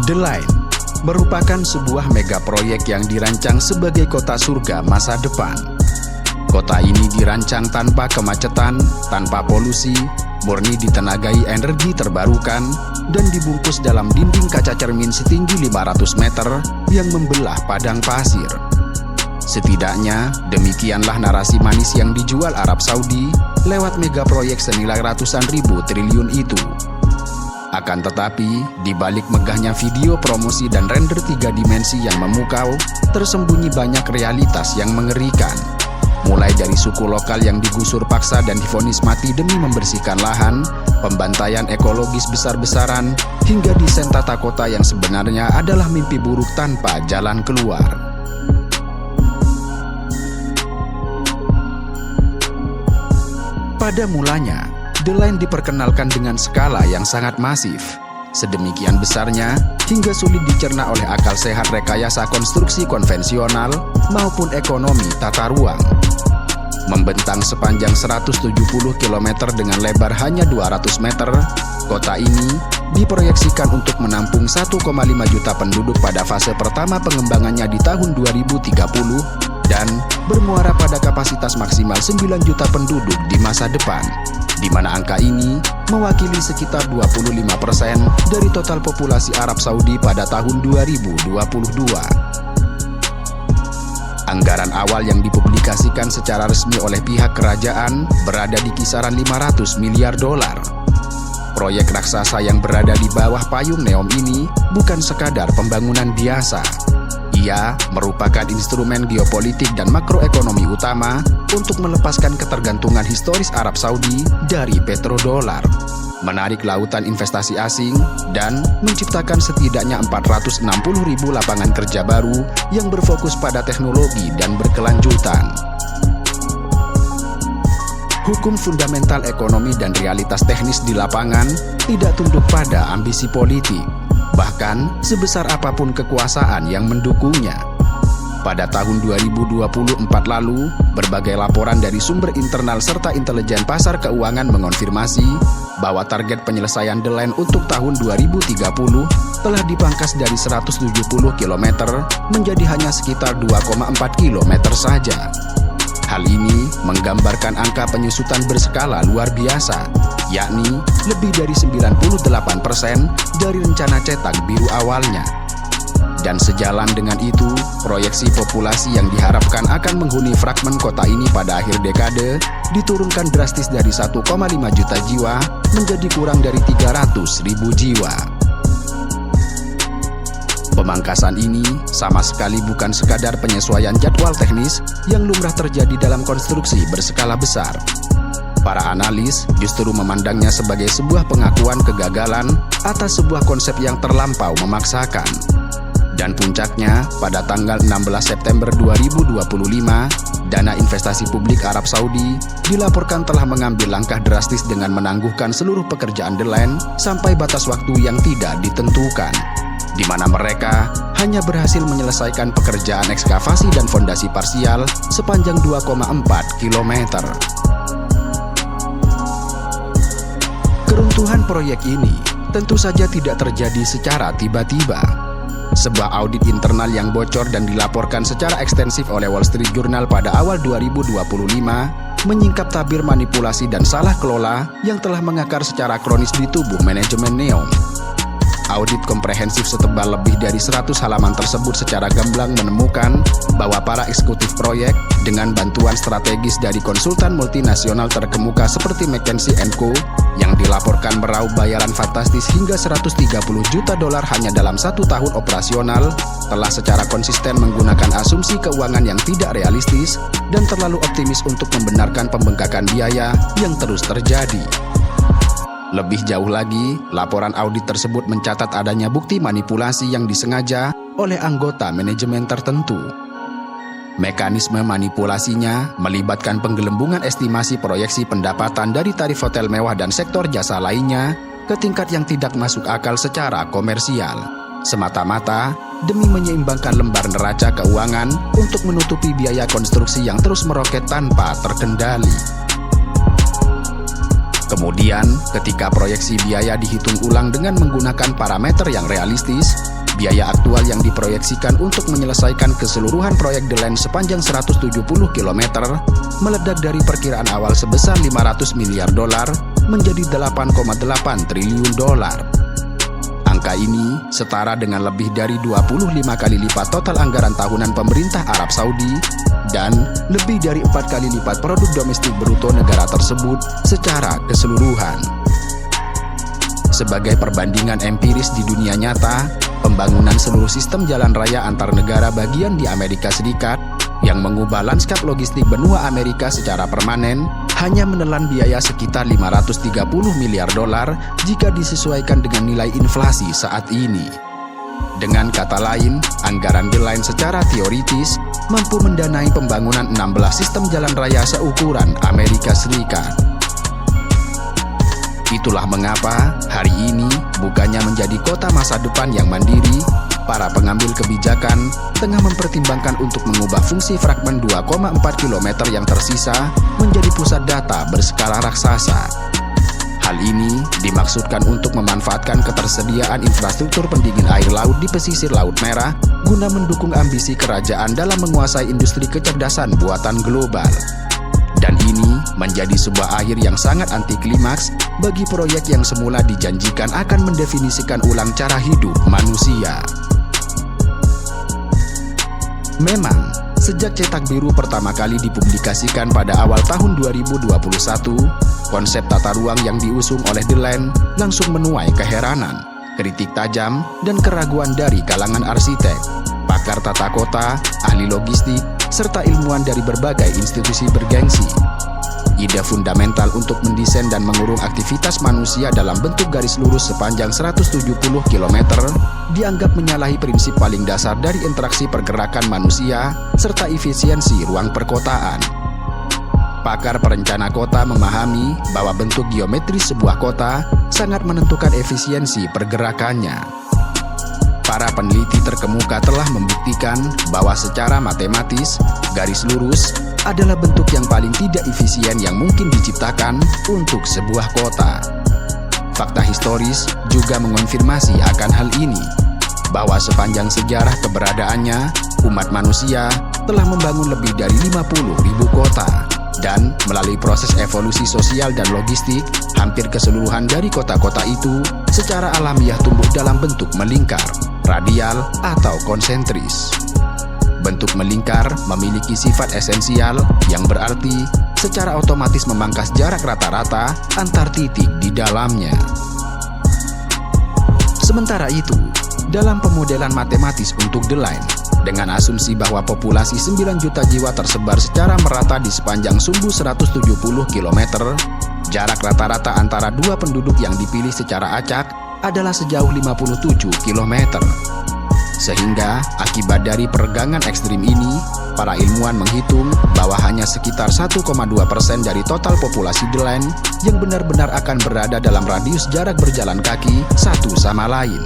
The Line merupakan sebuah mega proyek yang dirancang sebagai kota surga masa depan. Kota ini dirancang tanpa kemacetan, tanpa polusi, murni ditenagai energi terbarukan, dan dibungkus dalam dinding kaca cermin setinggi 500 meter yang membelah padang pasir. Setidaknya, demikianlah narasi manis yang dijual Arab Saudi lewat mega proyek senilai ratusan ribu triliun itu. Akan tetapi, di balik megahnya video promosi dan render 3 dimensi yang memukau, tersembunyi banyak realitas yang mengerikan. Mulai dari suku lokal yang digusur paksa dan divonis mati demi membersihkan lahan, pembantaian ekologis besar-besaran, hingga desain tata kota yang sebenarnya adalah mimpi buruk tanpa jalan keluar. Pada mulanya, The Line diperkenalkan dengan skala yang sangat masif. Sedemikian besarnya, hingga sulit dicerna oleh akal sehat rekayasa konstruksi konvensional maupun ekonomi tata ruang. Membentang sepanjang 170 km dengan lebar hanya 200 meter, kota ini diproyeksikan untuk menampung 1,5 juta penduduk pada fase pertama pengembangannya di tahun 2030 dan bermuara pada kapasitas maksimal 9 juta penduduk di masa depan, di mana angka ini mewakili sekitar 25% dari total populasi Arab Saudi pada tahun 2022. Anggaran awal yang dipublikasikan secara resmi oleh pihak kerajaan berada di kisaran 500 miliar dolar. Proyek raksasa yang berada di bawah payung NEOM ini bukan sekadar pembangunan biasa. Ia merupakan instrumen geopolitik dan makroekonomi utama untuk melepaskan ketergantungan historis Arab Saudi dari petrodolar, menarik lautan investasi asing, dan menciptakan setidaknya 460.000 lapangan kerja baru yang berfokus pada teknologi dan berkelanjutan. Hukum fundamental ekonomi dan realitas teknis di lapangan tidak tunduk pada ambisi politik, bahkan sebesar apapun kekuasaan yang mendukungnya. Pada tahun 2024 lalu, berbagai laporan dari sumber internal serta intelijen pasar keuangan mengonfirmasi bahwa target penyelesaian The Line untuk tahun 2030 telah dipangkas dari 170 km menjadi hanya sekitar 2,4 km saja. Hal ini menggambarkan angka penyusutan berskala luar biasa, yakni lebih dari 98% dari rencana cetak biru awalnya. Dan sejalan dengan itu, proyeksi populasi yang diharapkan akan menghuni fragmen kota ini pada akhir dekade diturunkan drastis dari 1,5 juta jiwa menjadi kurang dari 300.000 jiwa. Pemangkasan ini sama sekali bukan sekadar penyesuaian jadwal teknis yang lumrah terjadi dalam konstruksi berskala besar. Para analis justru memandangnya sebagai sebuah pengakuan kegagalan atas sebuah konsep yang terlampau memaksakan. Dan puncaknya, pada tanggal 16 September 2025, dana investasi publik Arab Saudi dilaporkan telah mengambil langkah drastis dengan menangguhkan seluruh pekerjaan The Line sampai batas waktu yang tidak ditentukan, di mana mereka hanya berhasil menyelesaikan pekerjaan ekskavasi dan fondasi parsial sepanjang 2,4 km. Keruntuhan proyek ini tentu saja tidak terjadi secara tiba-tiba. Sebuah audit internal yang bocor dan dilaporkan secara ekstensif oleh Wall Street Journal pada awal 2025 menyingkap tabir manipulasi dan salah kelola yang telah mengakar secara kronis di tubuh manajemen NEOM. Audit komprehensif setebal lebih dari 100 halaman tersebut secara gamblang menemukan bahwa para eksekutif proyek dengan bantuan strategis dari konsultan multinasional terkemuka seperti McKinsey & Co. yang dilaporkan meraup bayaran fantastis hingga 130 juta dolar hanya dalam 1 tahun operasional, telah secara konsisten menggunakan asumsi keuangan yang tidak realistis dan terlalu optimis untuk membenarkan pembengkakan biaya yang terus terjadi. Lebih jauh lagi, laporan audit tersebut mencatat adanya bukti manipulasi yang disengaja oleh anggota manajemen tertentu. Mekanisme manipulasinya melibatkan penggelembungan estimasi proyeksi pendapatan dari tarif hotel mewah dan sektor jasa lainnya ke tingkat yang tidak masuk akal secara komersial, semata-mata demi menyeimbangkan lembar neraca keuangan untuk menutupi biaya konstruksi yang terus meroket tanpa terkendali. Kemudian, ketika proyeksi biaya dihitung ulang dengan menggunakan parameter yang realistis, Biaya aktual yang diproyeksikan untuk menyelesaikan keseluruhan proyek The Line sepanjang 170 km meledak dari perkiraan awal sebesar 500 miliar dolar menjadi 8,8 triliun dolar. Angka ini setara dengan lebih dari 25 kali lipat total anggaran tahunan pemerintah Arab Saudi dan lebih dari 4 kali lipat produk domestik bruto negara tersebut secara keseluruhan. Sebagai perbandingan empiris di dunia nyata, pembangunan seluruh sistem jalan raya antar negara bagian di Amerika Serikat yang mengubah lanskap logistik benua Amerika secara permanen hanya menelan biaya sekitar 530 miliar dolar jika disesuaikan dengan nilai inflasi saat ini. Dengan kata lain, anggaran The Line secara teoritis mampu mendanai pembangunan 16 sistem jalan raya seukuran Amerika Serikat. Itulah mengapa hari ini bukannya menjadi kota masa depan yang mandiri, para pengambil kebijakan tengah mempertimbangkan untuk mengubah fungsi fragmen 2,4 km yang tersisa menjadi pusat data berskala raksasa. Hal ini dimaksudkan untuk memanfaatkan ketersediaan infrastruktur pendingin air laut di pesisir Laut Merah guna mendukung ambisi kerajaan dalam menguasai industri kecerdasan buatan global. Dan ini menjadi sebuah akhir yang sangat anti klimaks bagi proyek yang semula dijanjikan akan mendefinisikan ulang cara hidup manusia. Memang, sejak cetak biru pertama kali dipublikasikan pada awal tahun 2021, konsep tata ruang yang diusung oleh The Line langsung menuai keheranan, kritik tajam, dan keraguan dari kalangan arsitek, pakar tata kota, ahli logistik, serta ilmuwan dari berbagai institusi bergengsi. Ide fundamental untuk mendesain dan mengurung aktivitas manusia dalam bentuk garis lurus sepanjang 170 km dianggap menyalahi prinsip paling dasar dari interaksi pergerakan manusia serta efisiensi ruang perkotaan. Pakar perencana kota memahami bahwa bentuk geometris sebuah kota sangat menentukan efisiensi pergerakannya. Para peneliti terkemuka telah membuktikan bahwa secara matematis, garis lurus adalah bentuk yang paling tidak efisien yang mungkin diciptakan untuk sebuah kota. Fakta historis juga mengonfirmasi akan hal ini, bahwa sepanjang sejarah keberadaannya, umat manusia telah membangun lebih dari 50.000 kota. Dan melalui proses evolusi sosial dan logistik, hampir keseluruhan dari kota-kota itu secara alamiah tumbuh dalam bentuk melingkar, radial, atau konsentris. Bentuk melingkar memiliki sifat esensial yang berarti secara otomatis memangkas jarak rata-rata antar titik di dalamnya. Sementara itu, dalam pemodelan matematis untuk The Line, dengan asumsi bahwa populasi 9 juta jiwa tersebar secara merata di sepanjang sumbu 170 km, jarak rata-rata antara dua penduduk yang dipilih secara acak adalah sejauh 57 km. Sehingga akibat dari peregangan ekstrim ini, para ilmuwan menghitung bahwa hanya sekitar 1,2% dari total populasi The Line yang benar-benar akan berada dalam radius jarak berjalan kaki satu sama lain.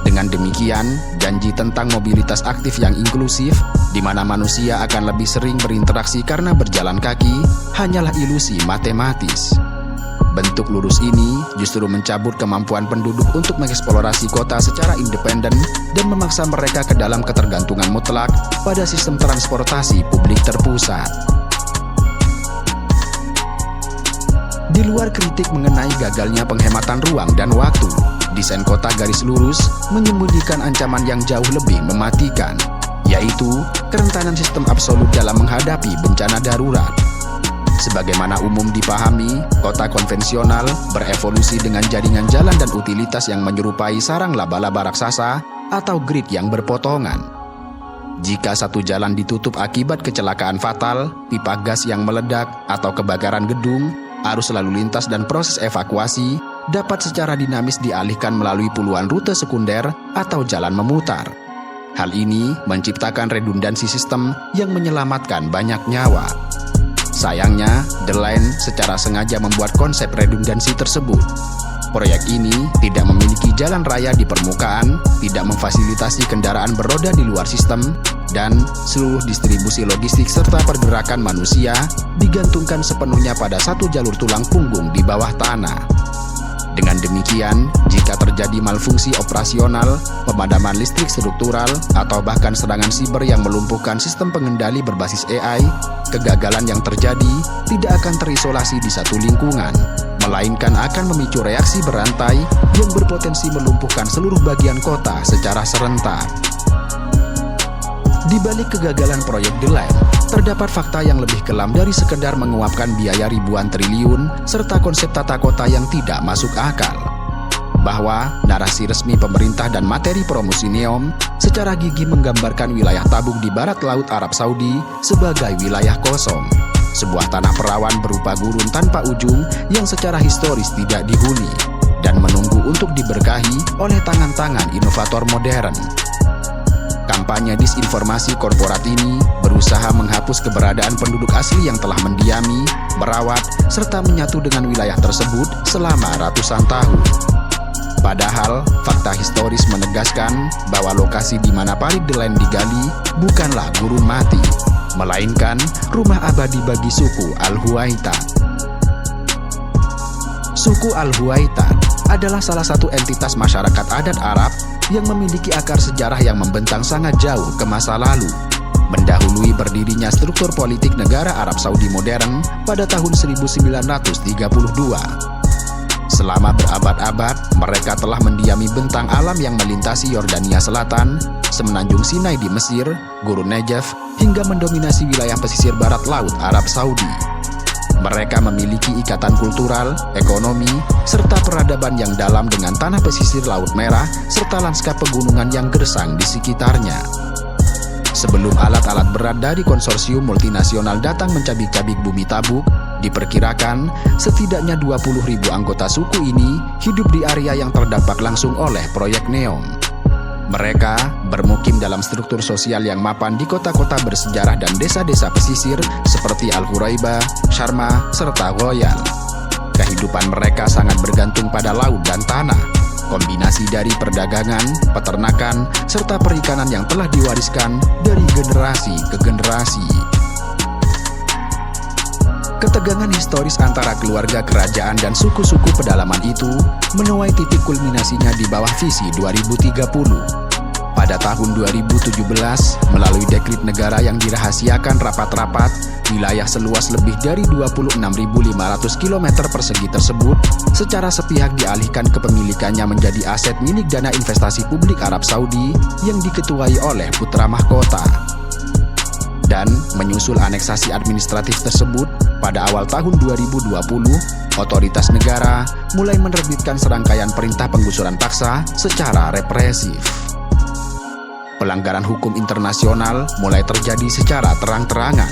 Dengan demikian, janji tentang mobilitas aktif yang inklusif, di mana manusia akan lebih sering berinteraksi karena berjalan kaki, hanyalah ilusi matematis. Bentuk lurus ini justru mencabut kemampuan penduduk untuk mengeksplorasi kota secara independen dan memaksa mereka ke dalam ketergantungan mutlak pada sistem transportasi publik terpusat. Di luar kritik mengenai gagalnya penghematan ruang dan waktu, desain kota garis lurus menyembunyikan ancaman yang jauh lebih mematikan, yaitu kerentanan sistem absolut dalam menghadapi bencana darurat. Sebagaimana umum dipahami, kota konvensional berevolusi dengan jaringan jalan dan utilitas yang menyerupai sarang laba-laba raksasa atau grid yang berpotongan. Jika satu jalan ditutup akibat kecelakaan fatal, pipa gas yang meledak, atau kebakaran gedung, arus lalu lintas dan proses evakuasi dapat secara dinamis dialihkan melalui puluhan rute sekunder atau jalan memutar. Hal ini menciptakan redundansi sistem yang menyelamatkan banyak nyawa. Sayangnya, The Line secara sengaja membuat konsep redundansi tersebut. Proyek ini tidak memiliki jalan raya di permukaan, tidak memfasilitasi kendaraan beroda di luar sistem, dan seluruh distribusi logistik serta pergerakan manusia digantungkan sepenuhnya pada satu jalur tulang punggung di bawah tanah. Dengan demikian, jika terjadi malfungsi operasional, pemadaman listrik struktural, atau bahkan serangan siber yang melumpuhkan sistem pengendali berbasis AI, kegagalan yang terjadi tidak akan terisolasi di satu lingkungan, melainkan akan memicu reaksi berantai yang berpotensi melumpuhkan seluruh bagian kota secara serentak. Di balik kegagalan proyek The Line, terdapat fakta yang lebih kelam dari sekedar menguapkan biaya ribuan triliun serta konsep tata kota yang tidak masuk akal. Bahwa narasi resmi pemerintah dan materi promosi NEOM secara gigih menggambarkan wilayah Tabuk di barat laut Arab Saudi sebagai wilayah kosong, sebuah tanah perawan berupa gurun tanpa ujung yang secara historis tidak dihuni dan menunggu untuk diberkahi oleh tangan-tangan inovator modern. Kampanye disinformasi korporat ini berusaha menghapus keberadaan penduduk asli yang telah mendiami, merawat, serta menyatu dengan wilayah tersebut selama ratusan tahun. Padahal, fakta historis menegaskan bahwa lokasi di mana parit The Line digali bukanlah gurun mati, melainkan rumah abadi bagi suku Al-Huwaitad. Suku Al-Huwaitad adalah salah satu entitas masyarakat adat Arab yang memiliki akar sejarah yang membentang sangat jauh ke masa lalu, mendahului berdirinya struktur politik negara Arab Saudi modern pada tahun 1932. Selama berabad-abad, mereka telah mendiami bentang alam yang melintasi Yordania Selatan, semenanjung Sinai di Mesir, Gurun Negev, hingga mendominasi wilayah pesisir barat laut Arab Saudi. Mereka memiliki ikatan kultural, ekonomi, serta peradaban yang dalam dengan tanah pesisir Laut Merah serta lanskap pegunungan yang gersang di sekitarnya. Sebelum alat-alat berat dari konsorsium multinasional datang mencabik-cabik bumi Tabuk, diperkirakan setidaknya 20.000 anggota suku ini hidup di area yang terdampak langsung oleh proyek NEOM. Mereka bermukim dalam struktur sosial yang mapan di kota-kota bersejarah dan desa-desa pesisir seperti Al-Huraibah, Sharma, serta Ghoyal. Kehidupan mereka sangat bergantung pada laut dan tanah, kombinasi dari perdagangan, peternakan, serta perikanan yang telah diwariskan dari generasi ke generasi. Ketegangan historis antara keluarga kerajaan dan suku-suku pedalaman itu menuai titik kulminasinya di bawah visi 2030. Pada tahun 2017, melalui dekrit negara yang dirahasiakan rapat-rapat, wilayah seluas lebih dari 26.500 km persegi tersebut secara sepihak dialihkan kepemilikannya menjadi aset milik dana investasi publik Arab Saudi yang diketuai oleh putra mahkota. Dan menyusul aneksasi administratif tersebut, pada awal tahun 2020, otoritas negara mulai menerbitkan serangkaian perintah penggusuran paksa secara represif. Pelanggaran hukum internasional mulai terjadi secara terang-terangan.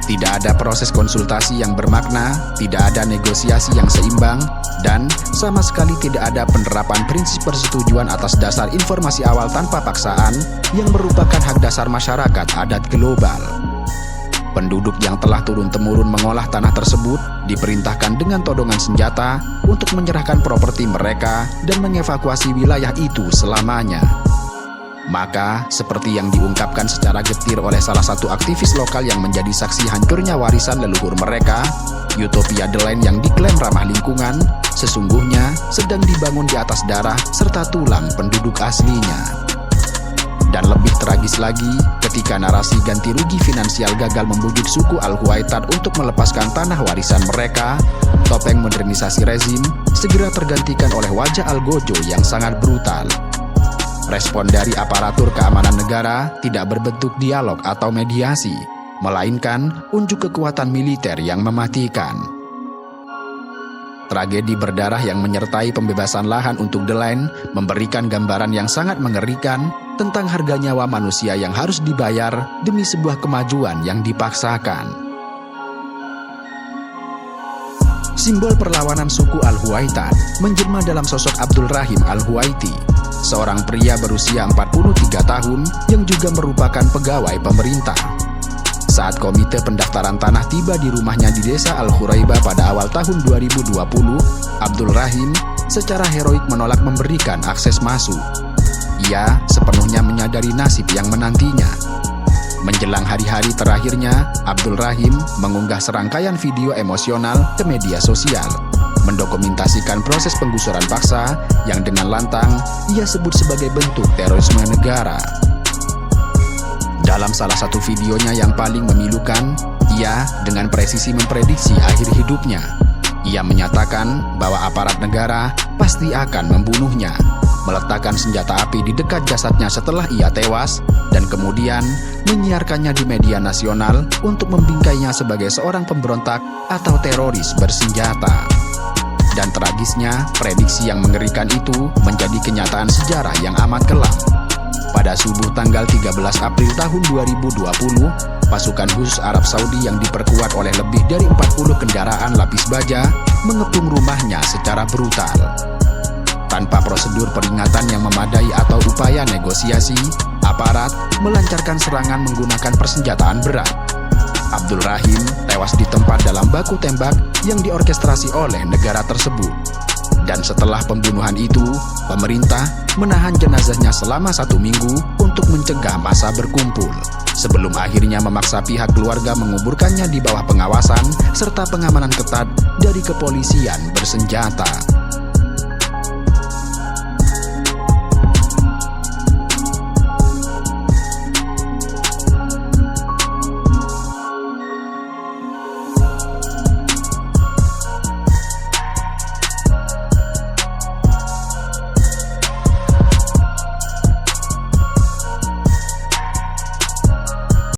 Tidak ada proses konsultasi yang bermakna, tidak ada negosiasi yang seimbang, dan sama sekali tidak ada penerapan prinsip persetujuan atas dasar informasi awal tanpa paksaan yang merupakan hak dasar masyarakat adat global. Penduduk yang telah turun-temurun mengolah tanah tersebut diperintahkan dengan todongan senjata untuk menyerahkan properti mereka dan mengevakuasi wilayah itu selamanya. Maka, seperti yang diungkapkan secara getir oleh salah satu aktivis lokal yang menjadi saksi hancurnya warisan leluhur mereka, utopia The Line yang diklaim ramah lingkungan, sesungguhnya sedang dibangun di atas darah serta tulang penduduk aslinya. Dan lebih tragis lagi, ketika narasi ganti rugi finansial gagal membujuk suku Al-Huwaitad untuk melepaskan tanah warisan mereka, topeng modernisasi rezim segera tergantikan oleh wajah Al-Gojo yang sangat brutal. Respon dari aparatur keamanan negara tidak berbentuk dialog atau mediasi, melainkan unjuk kekuatan militer yang mematikan. Tragedi berdarah yang menyertai pembebasan lahan untuk The Line memberikan gambaran yang sangat mengerikan tentang harga nyawa manusia yang harus dibayar demi sebuah kemajuan yang dipaksakan. Simbol perlawanan suku Al-Huwaitad menjelma dalam sosok Abdul Rahim Al-Huwaiti, seorang pria berusia 43 tahun yang juga merupakan pegawai pemerintah. Saat komite pendaftaran tanah tiba di rumahnya di desa Al-Huraibah pada awal tahun 2020, Abdul Rahim secara heroik menolak memberikan akses masuk. Ia sepenuhnya menyadari nasib yang menantinya. Menjelang hari-hari terakhirnya, Abdul Rahim mengunggah serangkaian video emosional ke media sosial, mendokumentasikan proses penggusuran paksa yang dengan lantang ia sebut sebagai bentuk terorisme negara. Dalam salah satu videonya yang paling memilukan, ia dengan presisi memprediksi akhir hidupnya. Ia menyatakan bahwa aparat negara pasti akan membunuhnya, meletakkan senjata api di dekat jasadnya setelah ia tewas, dan kemudian menyiarkannya di media nasional untuk membingkainya sebagai seorang pemberontak atau teroris bersenjata. Dan tragisnya, prediksi yang mengerikan itu menjadi kenyataan sejarah yang amat kelam. Pada subuh tanggal 13 April tahun 2020, pasukan khusus Arab Saudi yang diperkuat oleh lebih dari 40 kendaraan lapis baja mengepung rumahnya secara brutal. Tanpa prosedur peringatan yang memadai atau upaya negosiasi, aparat melancarkan serangan menggunakan persenjataan berat. Abdul Rahim tewas di tempat dalam baku tembak yang diorkestrasi oleh negara tersebut. Dan setelah pembunuhan itu, pemerintah menahan jenazahnya selama 1 minggu untuk mencegah massa berkumpul, sebelum akhirnya memaksa pihak keluarga menguburkannya di bawah pengawasan serta pengamanan ketat dari kepolisian bersenjata.